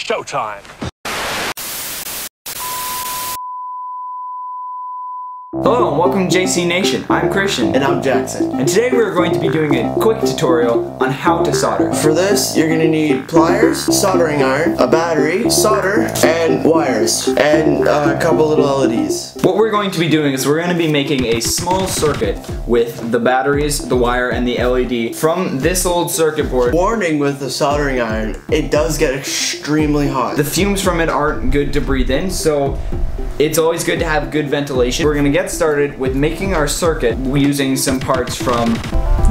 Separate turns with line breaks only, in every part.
Showtime!
Hello and welcome to JC Nation. I'm Christian.
And I'm Jackson.
And today we're going to be doing a quick tutorial on how to solder.
For this, you're going to need pliers, soldering iron, a battery, solder, and wires, and a couple little LEDs.
What we're going to be doing is we're going to be making a small circuit with the batteries, the wire, and the LED from this old circuit board.
Warning with the soldering iron, it does get extremely hot.
The fumes from it aren't good to breathe in, so it's always good to have good ventilation. We're going to get started with making our circuit using some parts from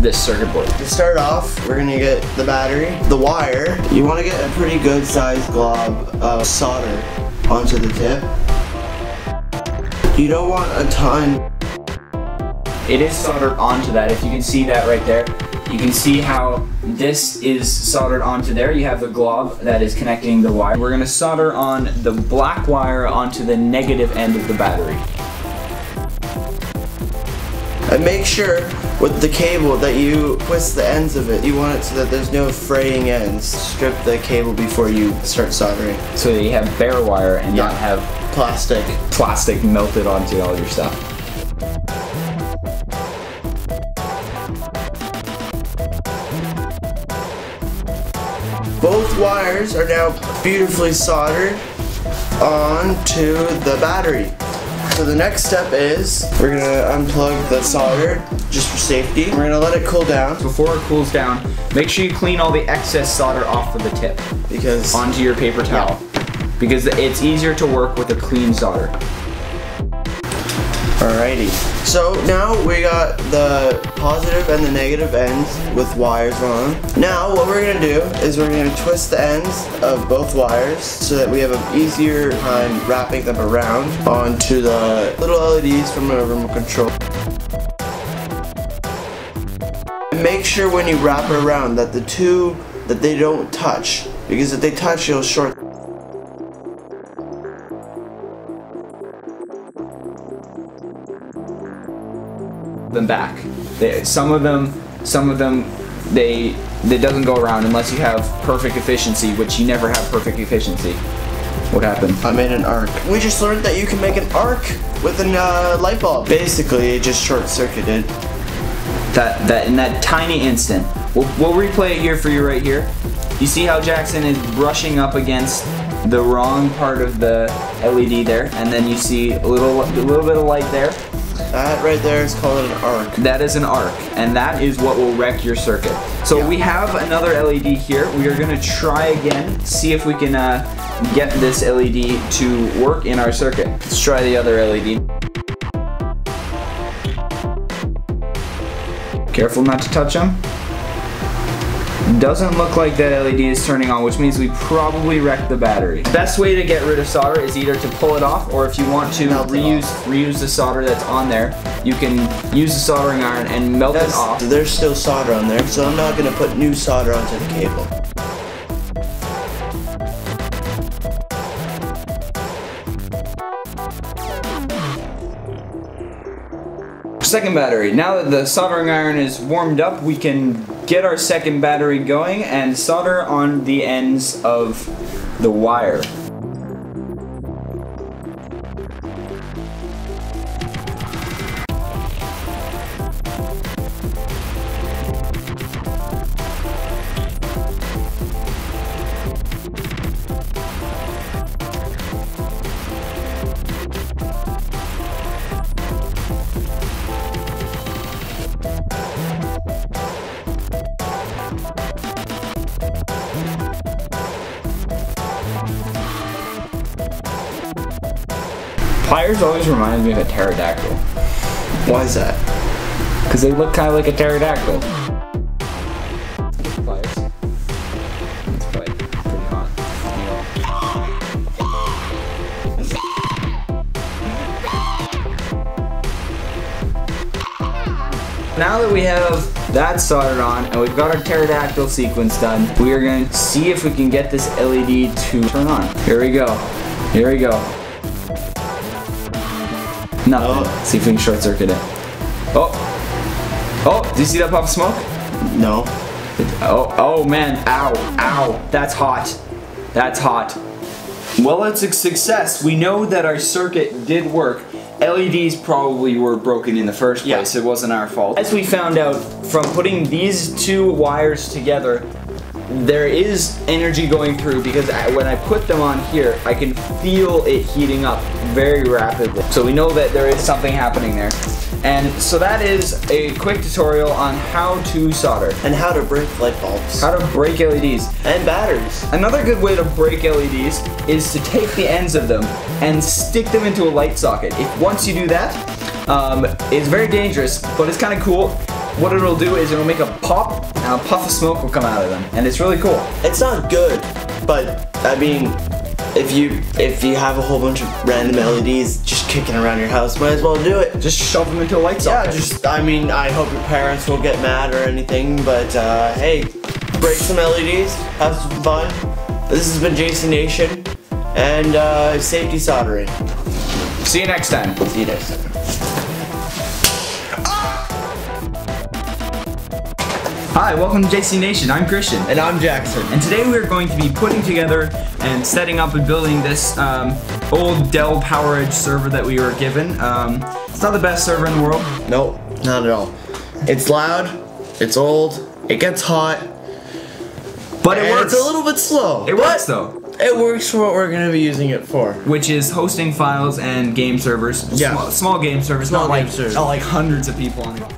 this circuit board.
To start off, we're going to get the battery, the wire. You want to get a pretty good sized glob of solder onto the tip. You don't want a ton.
It is soldered onto that. If you can see that right there, you can see how this is soldered onto there. You have the glob that is connecting the wire. We're gonna solder on the black wire onto the negative end of the battery.
And make sure with the cable that you twist the ends of it. You want it so that there's no fraying ends. Strip the cable before you start soldering.
So that you have bare wire and not have
plastic
melted onto all your stuff.
Both wires are now beautifully soldered onto the battery. So the next step is we're gonna unplug the solder just for safety. We're gonna let it cool down.
Before it cools down, make sure you clean all the excess solder off of the tip
because
onto your paper towel. Yeah. Because it's easier to work with a clean solder.
Alrighty. So now we got the positive and the negative ends with wires on. Now what we're going to do is we're going to twist the ends of both wires so that we have an easier time wrapping them around onto the little LEDs from the remote control. And make sure when you wrap it around that they don't touch, because if they touch you'll short
them back. Some of them they doesn't go around unless you have perfect efficiency, which you never have perfect efficiency. What happened?
I made an arc. We just learned that you can make an arc with a light bulb. Basically, it just short-circuited.
That in that tiny instant. We'll replay it here for you right here. You see how Jackson is brushing up against the wrong part of the LED there, and then you see a little bit of light there.
That right there is called an arc.
That is an arc, and that is what will wreck your circuit. So yeah. We have another LED here. We are going to try again, see if we can get this LED to work in our circuit. Let's try the other LED. Careful not to touch them. Doesn't look like that LED is turning on, which means we probably wrecked the battery. Best way to get rid of solder is either to pull it off, or if you want to reuse the solder that's on there, you can use the soldering iron and melt it off.
There's still solder on there, so I'm not going to put new solder onto the cable.
Second battery. Now that the soldering iron is warmed up, we can get our second battery going and solder on the ends of the wire. Pliers always remind me of a pterodactyl.
Why is that?
Because they look kind of like a pterodactyl. Pliers. It's probably pretty hot. Now that we have that soldered on and we've got our pterodactyl sequence done, we are going to see if we can get this LED to turn on. Here we go. Here we go. Nothing. Oh. See if we can short circuit it. Oh! Oh! Do you see that puff of smoke?
No.
Oh man. Ow. Ow. That's hot. That's hot. Well, it's a success. We know that our circuit did work. LEDs probably were broken in the first place. It wasn't our fault. As we found out from putting these two wires together, there is energy going through because when I put them on here, I can feel it heating up very rapidly. So we know that there is something happening there. And so that is a quick tutorial on how to solder.
And how to break light bulbs.
How to break LEDs.
And batteries.
Another good way to break LEDs is to take the ends of them and stick them into a light socket. Once you do that, it's very dangerous, but it's kind of cool. What it'll do is it'll make a pop, and a puff of smoke will come out of them, and it's really cool.
It's not good, but I mean, if you have a whole bunch of random LEDs just kicking around your house, might as well do it.
Just shove them into a light socket.
Yeah, I mean, I hope your parents won't get mad or anything, but hey, break some LEDs, have some fun. This has been JC Nation, and safety soldering.
See you next time.
See you next time.
Hi, welcome to JC Nation. I'm Christian.
And I'm Jackson.
And today we're going to be putting together and setting up and building this old Dell PowerEdge server that we were given. It's not the best server in the world.
Nope, not at all. It's loud, it's old, it gets hot,
but it works.
It's a little bit slow.
It works though.
It works for what we're going to be using it for.
Which is hosting files and game servers.
Yeah.
Small game servers, not like hundreds of people on it.